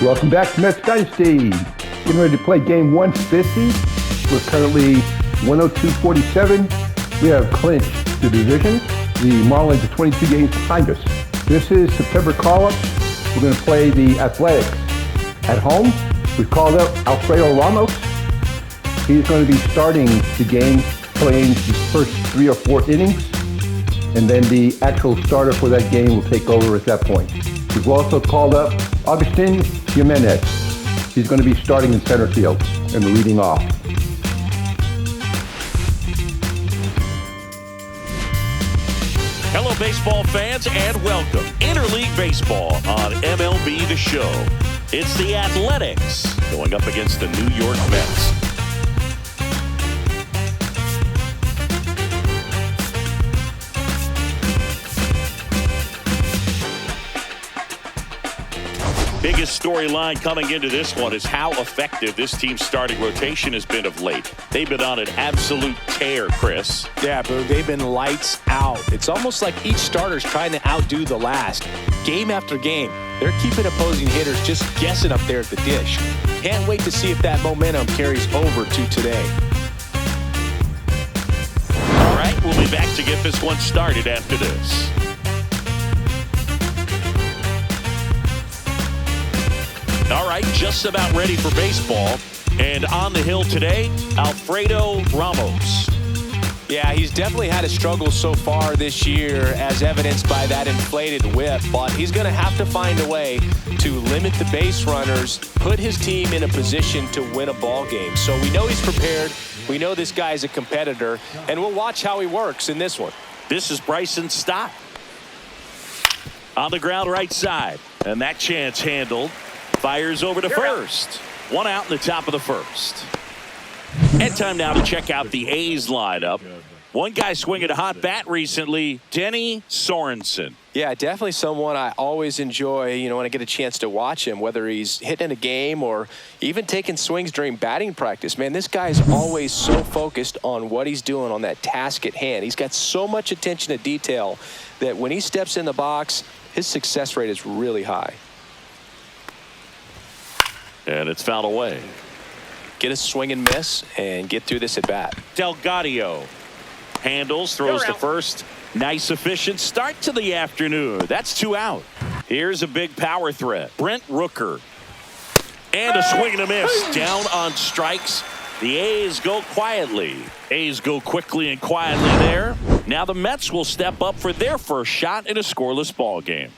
Welcome back to Mets Dynasty. Getting ready to play game 150. We're currently 102-47. We have clinched the division. The Marlins are 22 games behind us. This is September call-up. We're going to play the Athletics at home. We've called up Alfredo Ramos. He's going to be starting the game, playing his first 3 or 4 innings. And then the actual starter for that game will take over at that point. We've also called up Agustin Jimenez. He's going to be starting in center field and leading off. Hello, baseball fans, and welcome. Interleague Baseball on MLB The Show. It's the Athletics going up against the New York Mets. Biggest storyline coming into this one is how effective this team's starting rotation has been of late. They've been on an absolute tear, Chris. Yeah, Boo, they've been lights out. It's almost like each starter's trying to outdo the last. Game after game, they're keeping opposing hitters just guessing up there at the dish. Can't wait to see if that momentum carries over to today. All right, we'll be back to get this one started after this. All right, just about ready for baseball. And on the hill today, Alfredo Ramos. Yeah, he's definitely had a struggle so far this year, as evidenced by that inflated whip. But he's going to have to find a way to limit the base runners, put his team in a position to win a ball game. So we know he's prepared. We know this guy's a competitor. And we'll watch how he works in this one. This is Bryson Stott. On the ground right side. And that chance handled. Fires over to first. One out in the top of the first. And time now to check out the A's lineup. One guy swinging a hot bat recently, Denny Sorensen. Yeah, definitely someone I always enjoy, when I get a chance to watch him, whether he's hitting a game or even taking swings during batting practice. Man, this guy's always so focused on what he's doing on that task at hand. He's got so much attention to detail that when he steps in the box, his success rate is really high. And it's fouled away. Get a swing and miss and get through this at bat. Delgadio handles, throws to first. Nice, efficient start to the afternoon. That's 2 out. Here's a big power threat. Brent Rooker. And a swing and a miss. Down on strikes. The A's go quietly. A's go quickly and quietly there. Now the Mets will step up for their first shot in a scoreless ball game.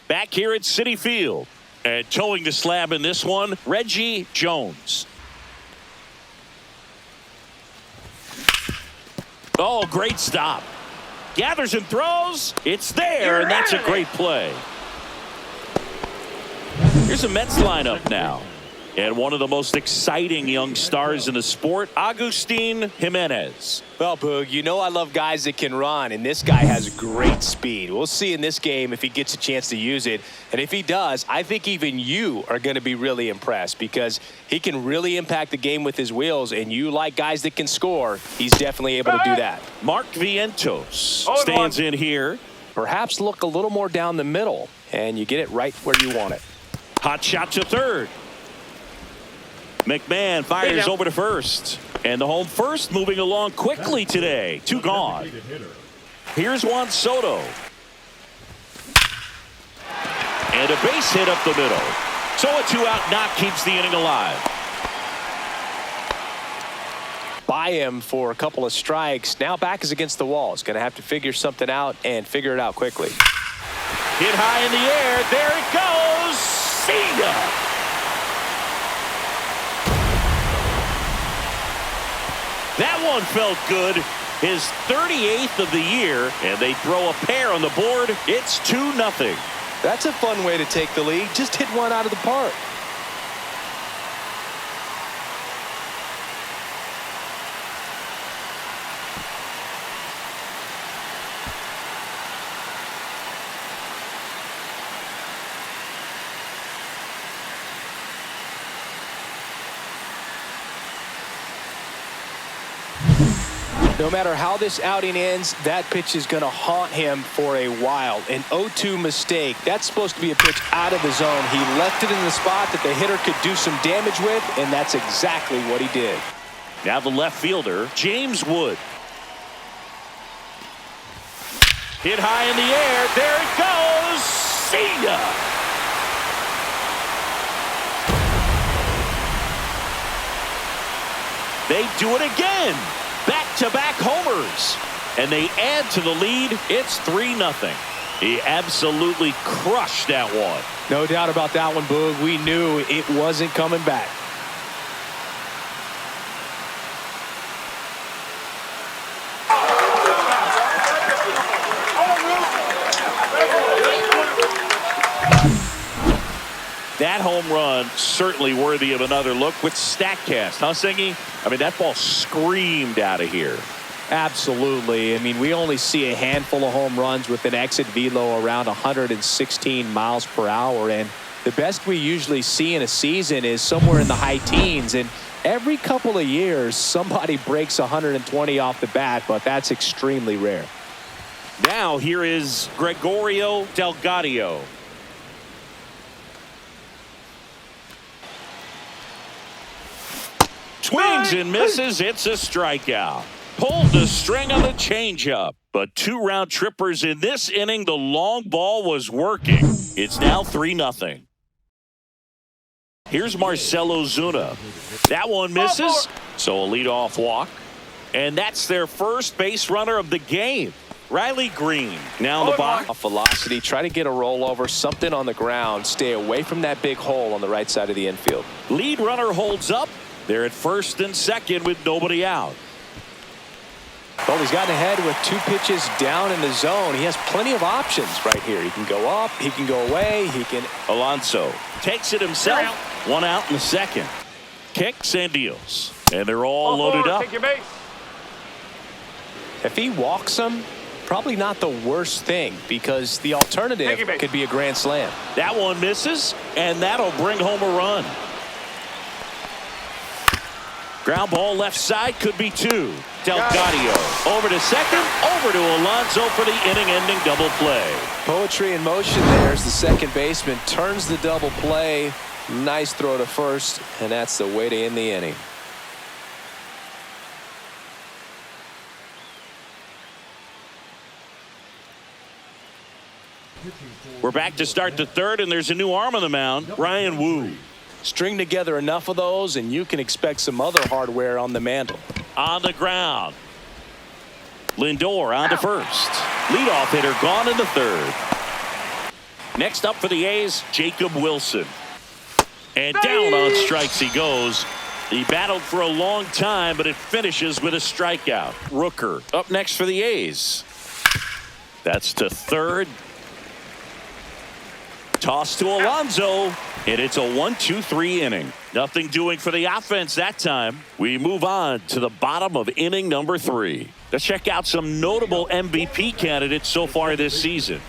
Back here at Citi Field. And towing the slab in this one, Reggie Jones. Oh, great stop. Gathers and throws. It's there, and that's a great play. Here's a Mets lineup now. And one of the most exciting young stars in the sport, Agustin Jimenez. Well, Boog, I love guys that can run, and this guy has great speed. We'll see in this game if he gets a chance to use it. And if he does, I think even you are going to be really impressed because he can really impact the game with his wheels, and you like guys that can score. He's definitely able to do that. Mark Vientos stands in here. Perhaps look a little more down the middle, and you get it right where you want it. Hot shot to third. McMahon fires over to first. And the home first moving along quickly today. 2 gone. Here's Juan Soto. And a base hit up the middle. So a 2-out knock keeps the inning alive. By him for a couple of strikes. Now back is against the wall. He's going to have to figure something out and figure it out quickly. Hit high in the air. There it goes. See ya. That one felt good. His 38th of the year, and they throw a pair on the board. It's 2-0. That's a fun way to take the lead. Just hit one out of the park. No matter how this outing ends, that pitch is going to haunt him for a while. An 0-2 mistake. That's supposed to be a pitch out of the zone. He left it in the spot that the hitter could do some damage with, and that's exactly what he did. Now the left fielder, James Wood. Hit high in the air. There it goes. See ya. They do it again. Back-to-back homers. And they add to the lead. It's 3-0. He absolutely crushed that one. No doubt about that one, Boog. We knew it wasn't coming back. That home run certainly worthy of another look with StatCast, huh, Singy? I mean, that ball screamed out of here. Absolutely. I mean, we only see a handful of home runs with an exit velo around 116 miles per hour. And the best we usually see in a season is somewhere in the high teens. And every couple of years, somebody breaks 120 off the bat, but that's extremely rare. Now here is Gregorio Delgado. Swings and misses. It's a strikeout. Pulled the string on the changeup. But 2 round trippers in this inning. The long ball was working. It's now 3-0. Here's Marcelo Zuna. That one misses. So a leadoff walk. And that's their first base runner of the game. Riley Green now in the box. Off velocity, try to get a rollover, something on the ground. Stay away from that big hole on the right side of the infield. Lead runner holds up. They're at first and second with nobody out. Well, he's gotten ahead with 2 pitches down in the zone. He has plenty of options right here. He can go up, he can go away, he can. Alonso takes it himself. 1 out in the second. Kicks and deals. And they're all loaded up. Take your base. If he walks him, probably not the worst thing, because the alternative could be a grand slam. That one misses, and that'll bring home a run. Ground ball left side, could be 2. Delgado over to second, over to Alonso for the inning-ending double play. Poetry in motion there as the second baseman turns the double play. Nice throw to first, and that's the way to end the inning. We're back to start the third, and there's a new arm on the mound, Ryan Wu. String together enough of those, and you can expect some other hardware on the mantle. On the ground. Lindor on to first. Leadoff hitter gone in the third. Next up for the A's, Jacob Wilson. And down on strikes he goes. He battled for a long time, but it finishes with a strikeout. Rooker up next for the A's. That's to third. Toss to Alonso, and it's a 1-2-3 inning. Nothing doing for the offense that time. We move on to the bottom of inning number 3. Let's check out some notable MVP candidates so far this season.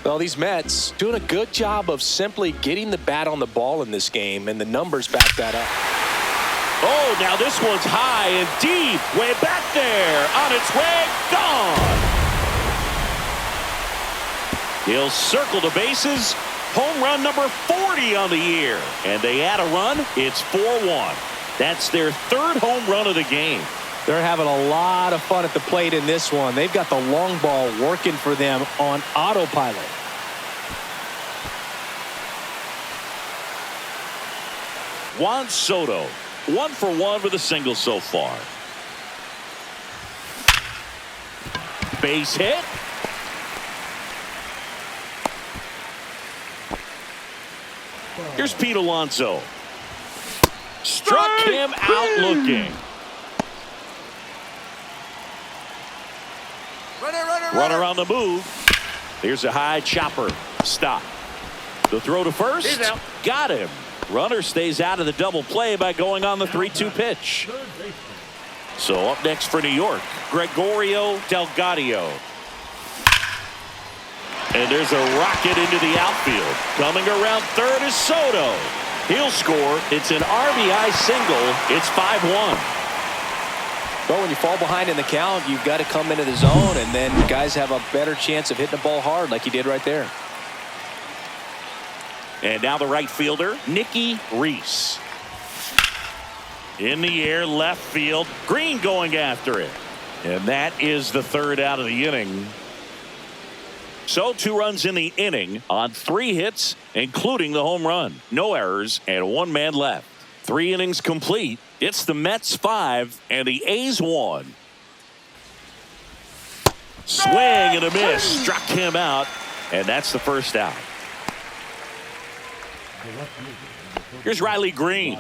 Well, these Mets doing a good job of simply getting the bat on the ball in this game, and the numbers back that up. Oh, now this one's high and deep, way back there, on its way, gone. He'll circle the bases. Home run number 40 on the year. And they add a run. It's 4-1. That's their 3rd home run of the game. They're having a lot of fun at the plate in this one. They've got the long ball working for them on autopilot. Juan Soto, 1 for 1 with a single so far. Base hit. Here's Pete Alonso. Struck him out looking. Runner on the move. Here's a high chopper. Stop. The throw to first. Got him. Runner stays out of the double play by going on the 3-2 pitch. So up next for New York, Gregorio Delgado. And there's a rocket into the outfield. Coming around third is Soto. He'll score. It's an RBI single. It's 5-1. But when you fall behind in the count, you've got to come into the zone, and then guys have a better chance of hitting the ball hard like he did right there. And now the right fielder, Nicky Reese. In the air, left field. Green going after it. And that is the third out of the inning. So 2 runs in the inning on 3 hits, including the home run. No errors and 1 man left. 3 innings complete. It's the Mets 5 and the A's 1. Swing and a miss. Struck him out. And that's the first out. Here's Riley Green.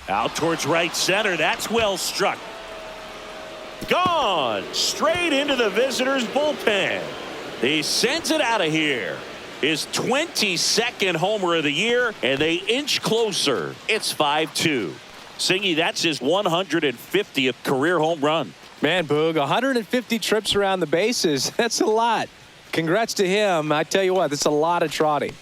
Out towards right center. That's well struck. Gone. Straight into the visitors' bullpen. He sends it out of here. His 22nd homer of the year, and they inch closer. It's 5-2. Singy, that's his 150th career home run. Man, Boog, 150 trips around the bases. That's a lot. Congrats to him. I tell you what, that's a lot of trotting.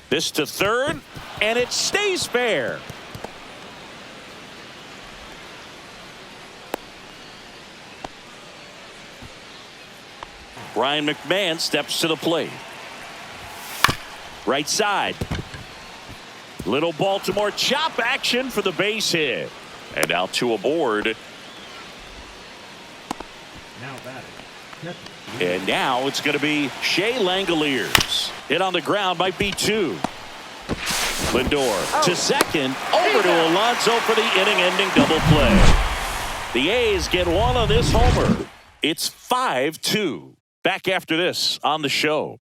This to third, and it stays fair. Brian McMahon steps to the plate. Right side. Little Baltimore chop action for the base hit. And now 2 aboard. And now it's going to be Shea Langoliers. Hit on the ground might be 2. Lindor to second. Over to Alonso for the inning-ending double play. The A's get 1 on this homer. It's 5-2. Back after this on the show.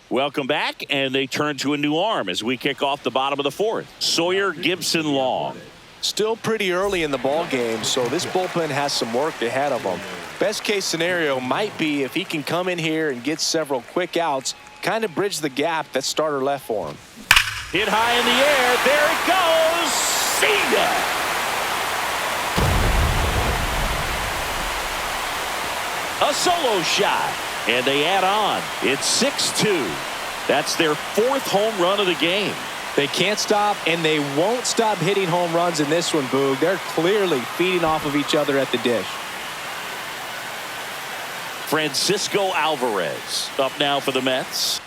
Welcome back, and they turn to a new arm as we kick off the bottom of the 4th. Sawyer Gibson-Long. Still pretty early in the ball game, so this bullpen has some work ahead of them. Best case scenario might be if he can come in here and get several quick outs, kind of bridge the gap that starter left for him. Hit high in the air. There it goes. See ya. A solo shot, and they add on. It's 6-2. That's their 4th home run of the game. They can't stop, and they won't stop hitting home runs in this one, Boog. They're clearly feeding off of each other at the dish. Francisco Alvarez up now for the Mets.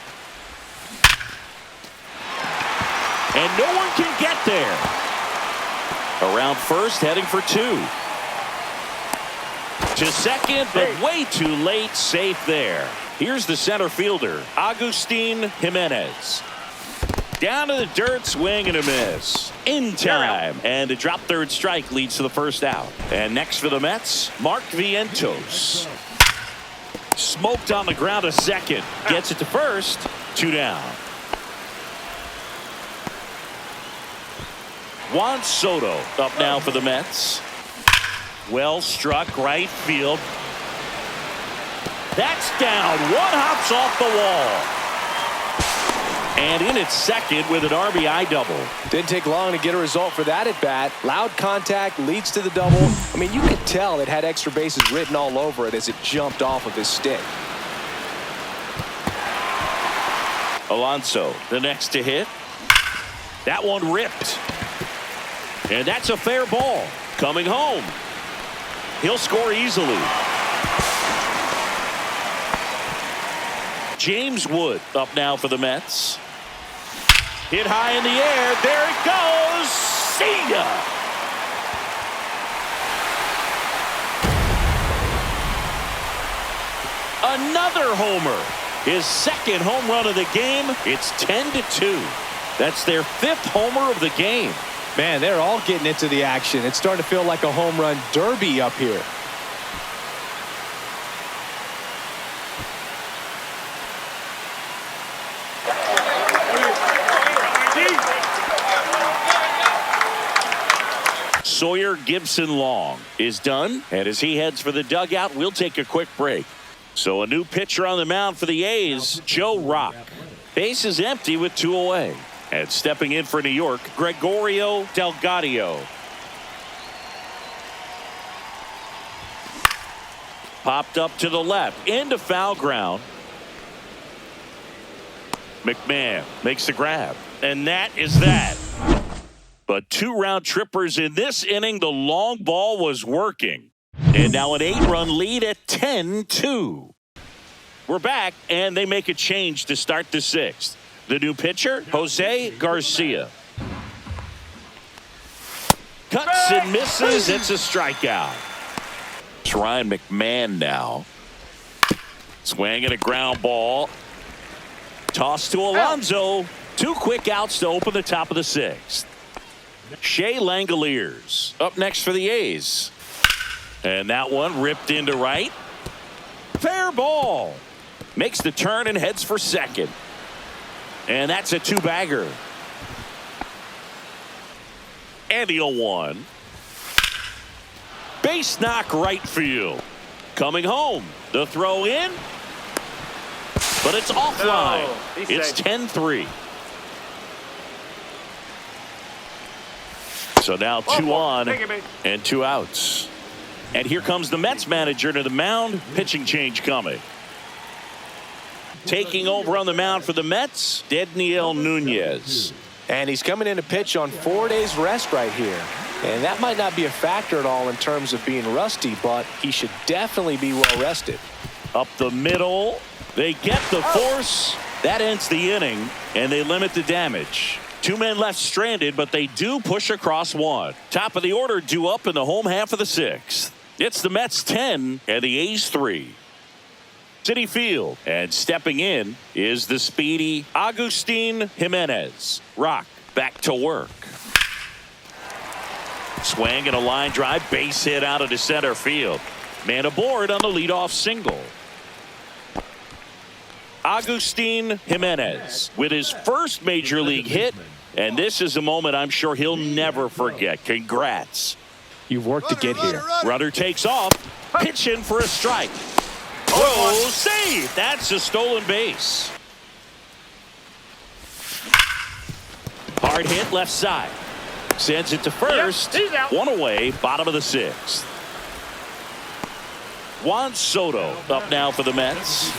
And no one can get there. Around first, heading for 2. To second, but way too late. Safe there. Here's the center fielder, Agustin Jimenez. Down to the dirt, swing and a miss. In time. And a drop third strike leads to the first out. And next for the Mets, Mark Vientos. Smoked on the ground to second. Gets it to first. 2 down. Juan Soto up now for the Mets. Well struck right field. That's down. 1 hops off the wall. And in at second with an RBI double. Didn't take long to get a result for that at bat. Loud contact leads to the double. I mean, you could tell it had extra bases written all over it as it jumped off of his stick. Alonso, the next to hit. That one ripped. And that's a fair ball. Coming home. He'll score easily. James Wood up now for the Mets. Hit high in the air. There it goes. See ya. Another homer. His 2nd home run of the game. It's 10-2. That's their 5th homer of the game. Man, they're all getting into the action. It's starting to feel like a home run derby up here. Sawyer Gibson-Long is done, and as he heads for the dugout, we'll take a quick break. So a new pitcher on the mound for the A's, Joe Rock. Base is empty with 2 away. And stepping in for New York, Gregorio Delgado. Popped up to the left into foul ground. McMahon makes the grab, and that is that. But 2 round trippers in this inning. The long ball was working. And now an 8-run lead at 10-2. We're back, and they make a change to start the 6th. The new pitcher, Jose Garcia. Cuts and misses. It's a strikeout. It's Ryan McMahon now. Swinging a ground ball. Toss to Alonso. 2 quick outs to open the top of the 6th. Shea Langoliers up next for the A's. And that one ripped into right. Fair ball. Makes the turn and heads for second. And that's a 2-bagger. And the 0-1. Base knock right field. Coming home. The throw in. But it's offline. It's 10-3. So now 2 on and 2 outs. And here comes the Mets manager to the mound. Pitching change coming. Taking over on the mound for the Mets, Dedniel Nunez. And he's coming in to pitch on 4 days rest right here. And that might not be a factor at all in terms of being rusty, but he should definitely be well rested. Up the middle. They get the force. That ends the inning, and they limit the damage. 2 men left stranded, but they do push across 1. Top of the order due up in the home half of the 6th. It's the Mets 10 and the A's 3. Citi Field, and stepping in is the speedy Agustin Jimenez. Rock back to work. Swing and a line drive, base hit out into center field. Man aboard on the leadoff single. Agustin Jimenez with his first major league hit, and this is a moment I'm sure he'll never forget. Congrats. You've worked to get here. Runner takes off, pitching for a strike. Oh, save! That's a stolen base. Hard hit left side. Sends it to first. One away, bottom of the 6th. Juan Soto up now for the Mets.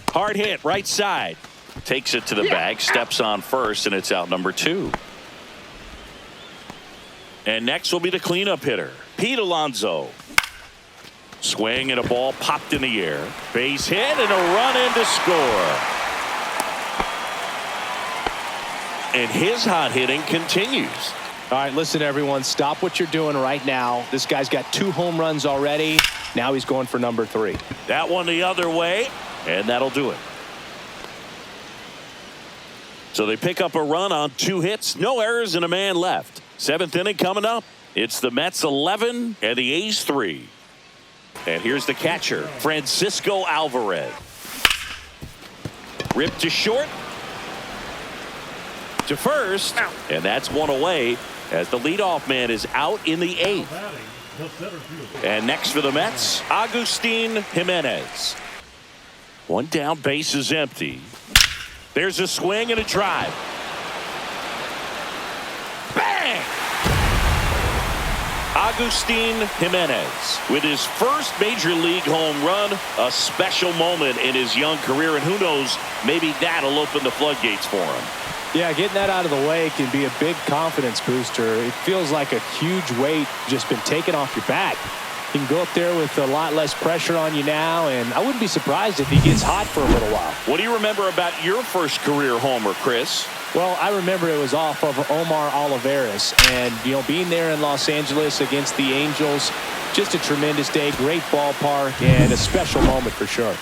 Hard hit right side. Takes it to the bag, steps on first, and it's out number 2. And next will be the cleanup hitter, Pete Alonso. Swing and a ball popped in the air. Base hit and a run in to score. And his hot hitting continues. All right, listen, everyone. Stop what you're doing right now. This guy's got 2 home runs already. Now he's going for number 3. That one the other way, and that'll do it. So they pick up a run on 2 hits, no errors, and a man left. 7th inning coming up. It's the Mets 11 and the A's 3. And here's the catcher, Francisco Alvarez. Ripped to short. To first. And that's one away as the leadoff man is out in the 8th. And next for the Mets, Agustin Jimenez. 1 down, base is empty. There's a swing and a drive. Bang! Agustin Jimenez with his first major league home run, a special moment in his young career, and who knows, maybe that'll open the floodgates for him. Yeah, getting that out of the way can be a big confidence booster. It feels like a huge weight just been taken off your back. You can go up there with a lot less pressure on you now, and I wouldn't be surprised if he gets hot for a little while. What do you remember about your first career homer, Chris? Well, I remember it was off of Omar Olivares, and, you know, being there in Los Angeles against the Angels, just a tremendous day, great ballpark, and a special moment for sure.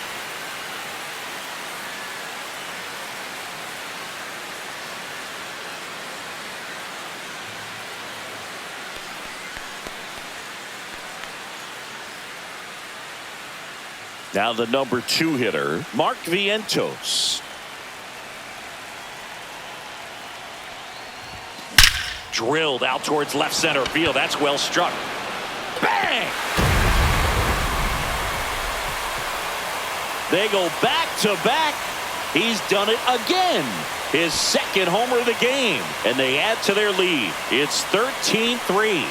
Now the number 2 hitter, Mark Vientos. Drilled out towards left center field. That's well struck. Bang! They go back to back. He's done it again. His 2nd homer of the game. And they add to their lead. It's 13-3.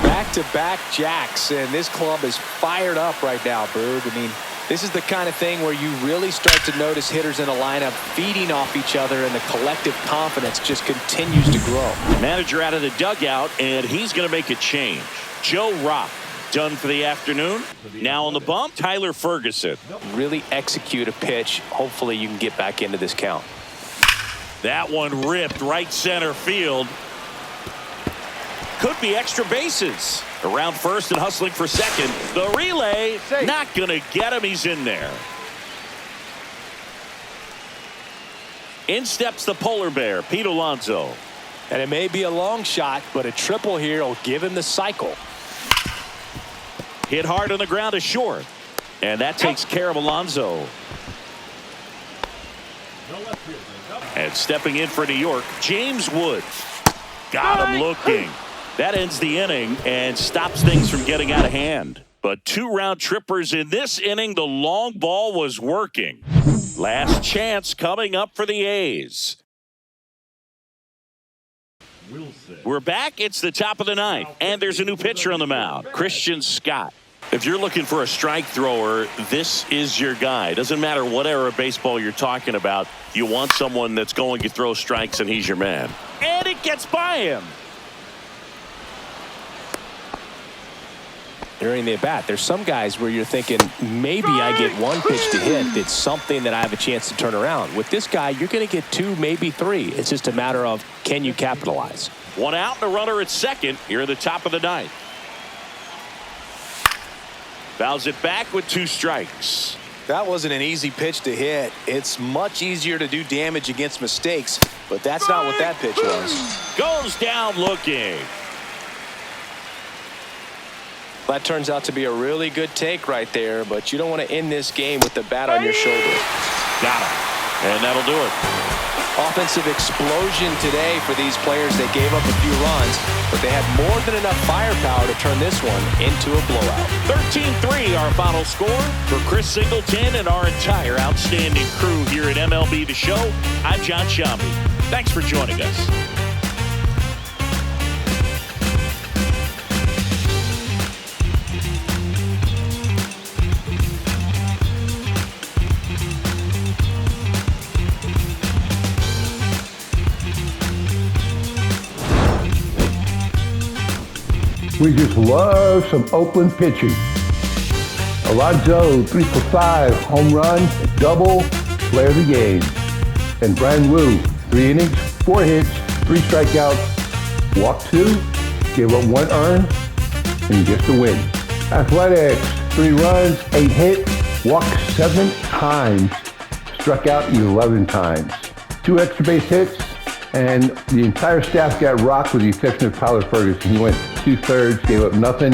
Back-to-back jacks, and this club is fired up right now, Boog. I mean, this is the kind of thing where you really start to notice hitters in a lineup feeding off each other, and the collective confidence just continues to grow. Manager out of the dugout, and he's going to make a change. Joe Rock done for the afternoon. Now on the bump, Tyler Ferguson. Really execute a pitch. Hopefully you can get back into this count. That one ripped right center field. Could be extra bases. Around first and hustling for second. The relay, not going to get him. He's in there. In steps the polar bear, Pete Alonso. And it may be a long shot, but a triple here will give him the cycle. Hit hard on the ground to short. And that takes care of Alonso. And stepping in for New York, James Wood. Got him looking. That ends the inning and stops things from getting out of hand. But 2 round trippers in this inning. The long ball was working. Last chance coming up for the A's. We're back. It's the top of the 9th. And there's a new pitcher on the mound, Christian Scott. If you're looking for a strike thrower, this is your guy. Doesn't matter what era of baseball you're talking about. You want someone that's going to throw strikes, and he's your man. And it gets by him. During the at-bat, there's some guys where you're thinking, maybe I get 1 pitch to hit. It's something that I have a chance to turn around. With this guy, you're going to get 2, maybe 3. It's just a matter of, can you capitalize? 1 out and a runner at second here at the top of the 9th. Fouls it back with 2 strikes. That wasn't an easy pitch to hit. It's much easier to do damage against mistakes, but that's not what that pitch was. Goes down looking. That turns out to be a really good take right there, but you don't want to end this game with the bat on your shoulder. Got him. And that'll do it. Offensive explosion today for these players. They gave up a few runs, but they had more than enough firepower to turn this one into a blowout. 13-3 our final score. For Chris Singleton and our entire outstanding crew here at MLB The Show, I'm John Shambi. Thanks for joining us. We just love some Oakland pitching. Alonso, 3 for 5, home run, double, player of the game. And Brian Wu, 3 innings, 4 hits, 3 strikeouts, walked 2, gave up 1 earned, and just a win. Athletics, 3 runs, 8 hits, walked 7 times, struck out 11 times. 2 extra base hits, and the entire staff got rocked with the exception of Tyler Ferguson. He went 2/3, gave up nothing.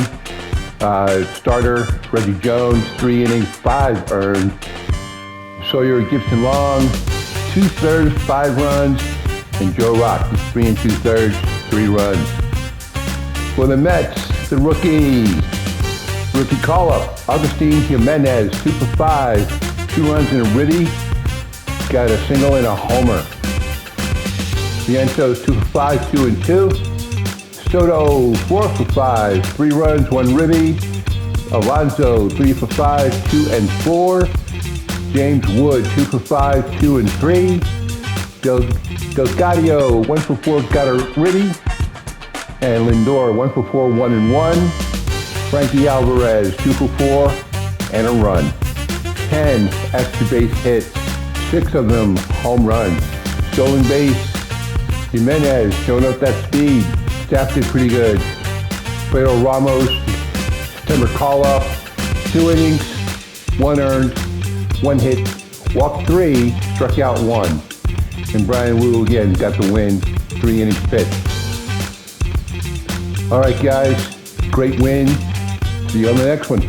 Starter, Reggie Jones, 3 innings, 5 earned. Sawyer Gibson Long, 2/3, 5 runs. And Joe Rock, 3 2/3, 3 runs. For the Mets, the rookie call-up, Agustin Jimenez, 2 for 5, 2 runs and a ribby. Got a single and a homer. Vientos, 2 for 5, 2 and 2. Soto, 4 for 5, 3 runs, 1 ribby. Alonso, 3 for 5, 2 and 4. James Wood, 2 for 5, 2 and 3. Delgadio, 1 for 4, got a ribby. And Lindor, 1 for 4, 1 and 1. Frankie Alvarez, 2 for 4, and a run. 10 extra base hits, 6 of them home runs. Stolen base, Jimenez showing up that speed. Staff did pretty good. Pedro Ramos, September call-up, 2 innings, 1 earned, 1 hit, walked 3, struck out 1. And Brian Wu again got the win, 3 innings pitched. All right, guys, great win. See you on the next one.